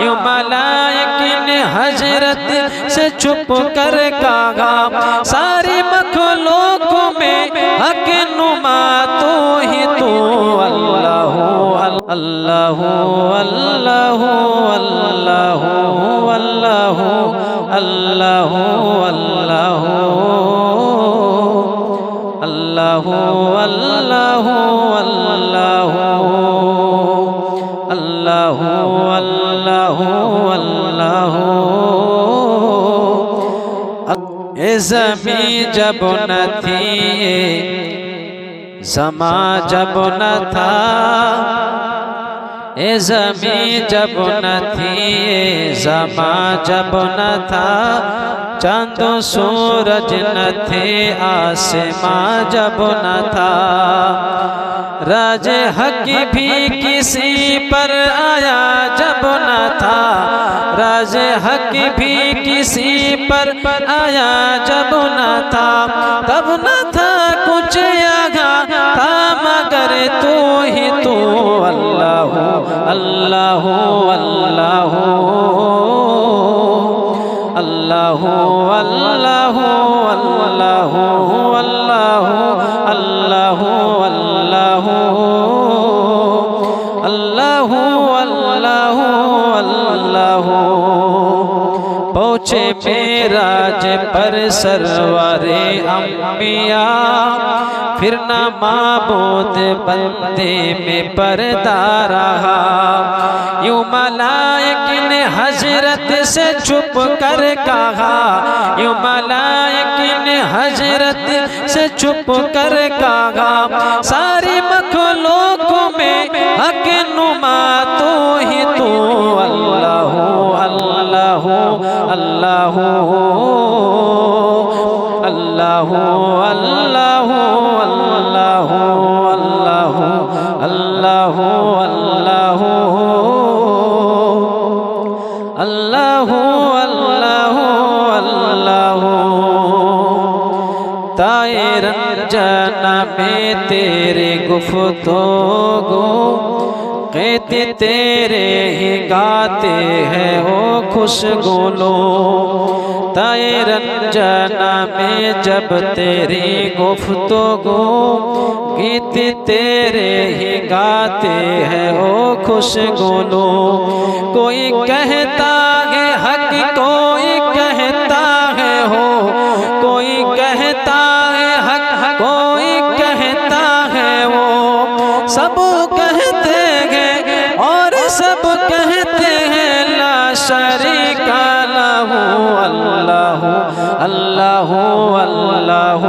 यूं मलाइक ने हजरत से छुप कर कहा, सारी मखलूकों में हक नुमा तू ही तू। अल्लाह अल्लाह अल्लाह अल्लाह अल्लाह अल्लाह अल्लाह अल्लाह अल्लाह अल्लाह अल्लाह अल्लाह। ए ज़मीं जब न थी, ज़मा जब न था, ए ज़मीं जब न थी, ज़मा जब न था, चाँद सूरज न थे, आसमां जब न था, राज हक भी किसी पर आया जब न था, राज हक भी किसी पर आया जब न था, तब न था कुछ आगा था मगर तू ही तू। अल्लाह अल्लाह अल्लाह अल्लाह अल्लाह अल्लाह अल्लाह अल्लाह अल्लाह अल्लाह अल्लाह। पहुँचे मेराज पर सरवारे अम्बिया, फिर न माबूद बंदे में पर्दा रहा, यूं मलाइक ने हजरत से छुप कर कहा, यूं मलाइक ने हजरत से छुप कर कहा, सारी मखलूकों में हक नुमा तू ही तू। अल्लाह अल्लाह अल्लाह अल्लाह अल्लाह अल्लाह अल्लाह अल्लाह अल्लाह अल्लाह अल्लाह। ताए रंजन में तेरे गुफ्तगू कहते तेरे ही गाते हैं ओ खुशगुलो, ताए रंजना में जब तेरी गुफ्तगू गीत तेरे ही गाते हैं ओ खुशगुलो। कोई कहता है हक कोई कहता है हो, कोई कहता है हक कोई कहता है वो, सब कहते हैं और सब कहते हैं ला शरीका लहू। अल्लाह अल्लाह अल्लाह